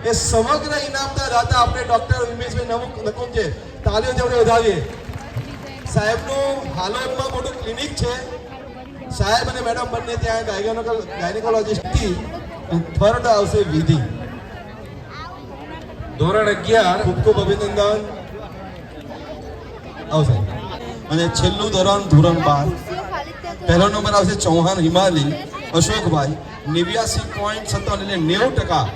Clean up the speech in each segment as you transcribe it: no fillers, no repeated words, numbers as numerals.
એ સમગ્ર ઇનામદાર હતા આપણે ડોક્ટર ઉમેશભાઈ નકુમ છે. તાલીઓ જેવડે વધાવીએ. સાહેબનું હાલોલમાં મોટું ક્લિનિક છે. સાહેબ અને મેડમ બંને ત્યાં ગાયનેકોલોજીસ્ટથી. થર્ડ આવશે વિધિ. ધોરણ 11 ખૂબ ખૂબ અભિનંદન આવશે. અને છેલ્લું ધોરણ 12. પહેલો નંબર આવશે ચૌહાણ હિમાલી અશોકભાઈ 89.57 એટલે 90%.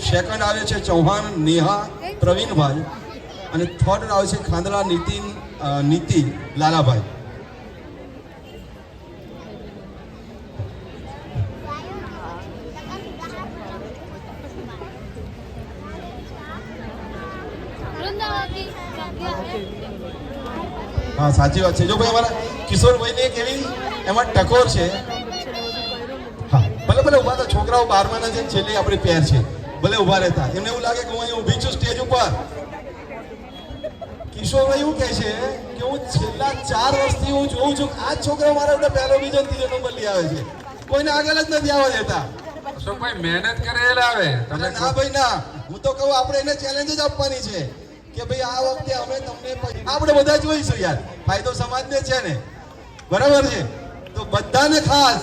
સેકન્ડ આવે છે ચૌહાણ નેહા પ્રવીણભાઈ અને થર્ડ આવે છે ખાંદલા નીતિ લાલાભાઈ. હા સાચી વાત છે. જો ભાઈ અમારા કિશોરભાઈ ને કેવી એમાં ટકોર છે. હા ભલે ભલે ઉભા તો છોકરાઓ 12માના છે છેલ્લે આપણી પેર છે ભલે ઉભા રહેતા એમને એવું લાગે કે હું અહીંયા ઊભી છું સ્ટેજ ઉપર. કિશોરભાઈ એવું કહે છે કે હું છેલ્લા 4 વર્ષથી હું જોઉં છું આ છોકરા મારા એટલે પહેલો બીજો ત્રીજો નંબર લઈ આવે છે. કોઈને આગળ જ નથી આવવા દેતા. અશોકભાઈ મહેનત કરેલા આવે તમે. ના ભાઈ ના, હું તો કહું આપણે એને ચેલેન્જ જ આપવાની છે કે ભાઈ આ વખતે અમે તમને આપણે બધા જોઈશું યાર. ફાયદો સમાજને છે ને, બરાબર છે? તો બધાને ખાસ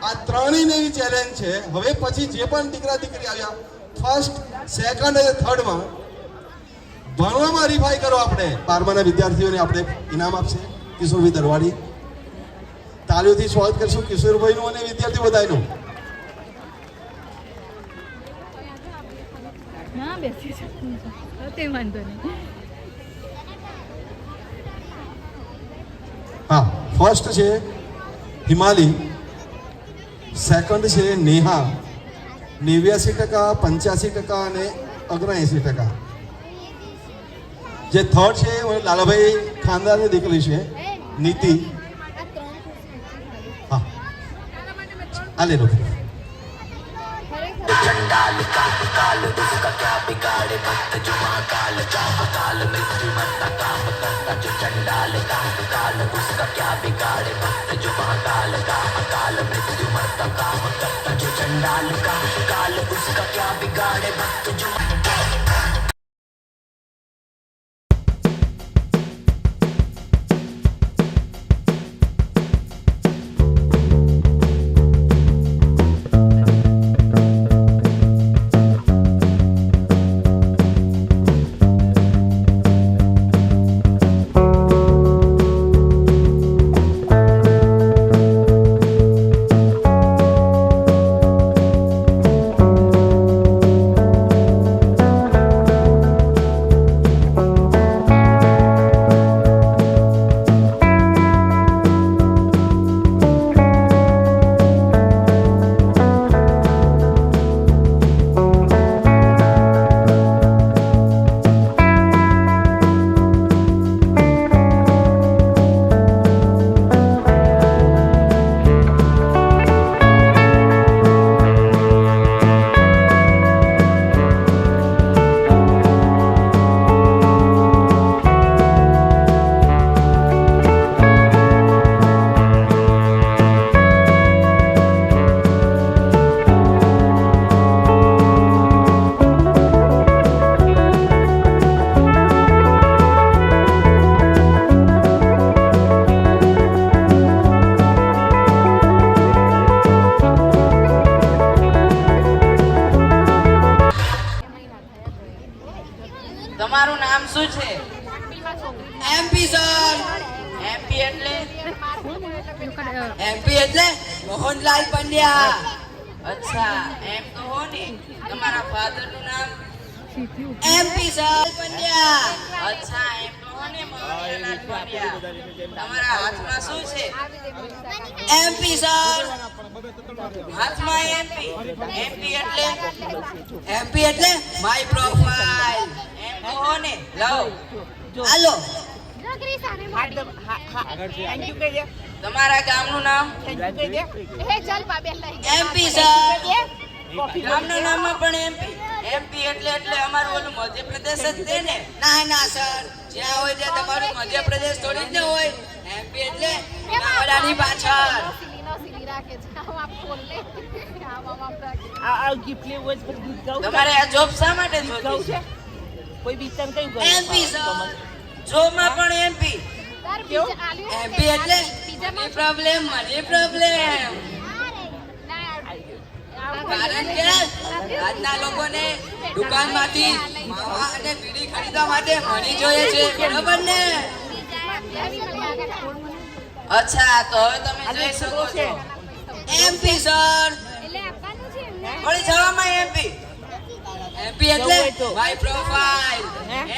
આ ત્રણેયને એવી ચેલેન્જ છે. હવે પછી જે પણ દીકરા દીકરી આવ્યા ફર્સ્ટ સેકન્ડ અને થર્ડમાં ભણવામાં હરીફાઈ કરો. આપણે 12માના વિદ્યાર્થીઓને આપણે ઇનામ આપશે કિશોરભાઈ દરવાડી. તાલીઓથી સ્વાગત કરશું કિશોરભાઈનું અને વિદ્યાર્થી બધાનું. હા, ફર્સ્ટ છે હિમાલી, સેકન્ડ છે નેહા 89%, 85% અને 79%. જે થર્ડ છે લાલાભાઈ ખાનદારની દીકરી છે નીતિ. હા આ લે લો. चंडाल का काल उसका क्या बिगाड़े भक्त जो महाकाल चाप काल मृत्यु मरता काम करता जो चंडाल का काल उसका क्या बिगाड़े भक्त जो महाकाल का काल मृत्यु मरता काम करता जो चंडाल का काल उसका क्या बिगाड़े भक्त जो તમારું નામ શું છે? MP sir. એમપી એટલે એમપી એટલે મોહનલાલ પંડ્યા. અચ્છા એમ કહો ને. તમારા ફાધર નું નામ? MP sir Pandya. અચ્છા એમ કહો ને મોહનલાલ પંડ્યા. તમારા હાથમાં શું છે? MP sir. હાથમાં એમપી. એમપી એટલે એમપી એટલે માય પ્રોફાઇલ. એમ કહો ને. લાવ હાલો. તમારા ગામનું નામ? MP sir. ગામના નામમાં પણ એમપી. એમપી એટલે અમારું ઓલું મધ્યપ્રદેશ જ છે ને? ના ના સર, જ્યાં હોય ત્યાં તમારું મધ્યપ્રદેશ થોડી જ ન હોય. એમપી એટલે વડાની પાછળ. આ ગિફ્ટ લેવું હોય તો ગીત ગાવું છે? તમારે આ જોબ શા માટે ગીત જોતી ગાવું છે? છે? કોઈ બીજાને કયું ગાવું? એમપી સર જોબમાં પણ એમપી. એમપી એટલે મની પ્રોબ્લેમ કારણ કે આજના લોકોને દુકાનમાંથી માવા અને બીડી ખરીદવા માટે મની જોઈએ છે બરાબર ને અચ્છા તો હવે તમે જઈ શકો છો. એમપી સર વળી જવામાં એમપી. એમપી એટલે માય પ્રોફાઇલ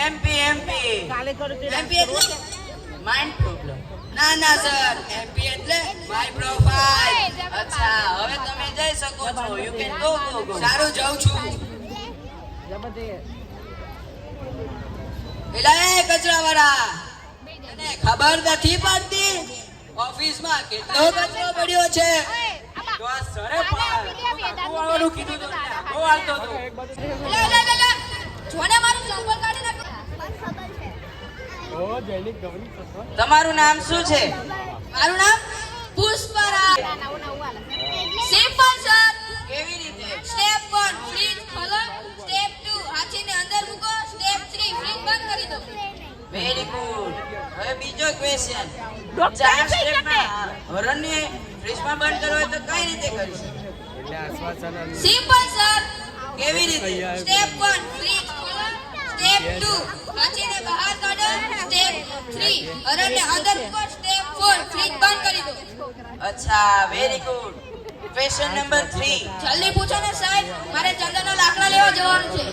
એમપી કાલે કરો તે એમપી એટલે માઇન્ડ પ્રોબ્લેમ. ના સર એમપી એટલે માય પ્રોફાઇલ અચ્છા હવે તમે જઈ શકો છો. You can go. સારું જાઉં છું એલા એ કચરાવાળા તને ખબર નથી પડતી ઓફિસમાં કેટલો કચરો પડ્યો છે તો આ સરે આવવાનું કીધું તો બહુ હાલતો હતો. જોને મારું ચંપલ કાઢી નાખ તમારું નામ શું છે? મારું નામ પુષ્પરા સિમ્પલ સર કેવી રીતે? સ્ટેપ 1 ફ્રીજ ખોલો સ્ટેપ 2 હાથીને અંદર મૂકો સ્ટેપ 3 ફ્રીજ બંધ કરી દો વેરી ગુડ. હવે બીજો ક્વેશ્ચન. ડોક્ટર ચાર થઈ સ્ટેપમાં હરણને ફ્રીજમાં બંધ કરવો હોય તો કઈ રીતે કરીશું? સિમ્પલ સર કેવી રીતે? સ્ટેપ 1 ફ્રીજ ખોલો સ્ટેપ 2 હાથીને બહાર કાઢો સ્ટેપ 3 હરણને અંદર મૂકો સ્ટેપ 4 ફ્રીજ બંધ કરી દો અચ્છા વેરી ગુડ. Question number 3. જલ્દી પૂછો ને સાહેબ મારે ચંદનના લાકડા લેવા જવાનું છે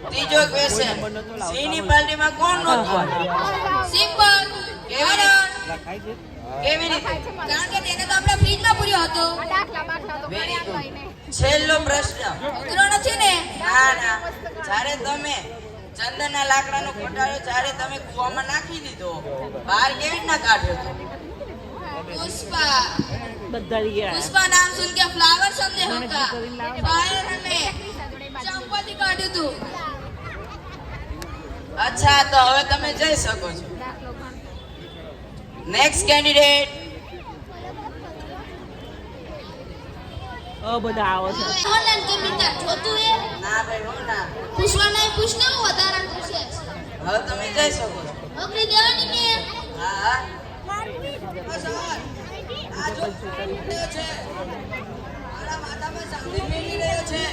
ત્રીજો ક્વેશ્ચન. સિંહની પાર્ટીમાં કોણ નહોતું આવ્યું? સિમ્પલ કેવી કેવી રીતે? કારણ કે તેને તો આપણે ફ્રીજમાં પૂર્યો હતો વેરી ગુડ. છેલ્લો પ્રશ્ન. અઘરો નથી ને ના જ્યારે તમે ચંદનના લાકડાનો કોટાળો જ્યારે તમે કૂવામાં નાખી દીધો બહાર કેવી રીતના કાઢ્યો હતો? પુષ્પા બધા ગયા पुष्पा नाम सुन के फ्लावर समझे होगा फायर हमें चंपती काढ્યું તું અચ્છા તો હવે તમે જઈ શકો છો. Next candidate. બધા આવો છે ઓનલાઈન કે મિત્ર જોતું હે ના ભાઈ હો ના. પુષ્પા નહીં પૂછને હું વધારાનું પૂછે હવે તમે જઈ શકો છો. નોકરી દેવાની ને હા આ જો રહ્યો છે મારા માથા પર સાંભળી મેલી રહ્યો છે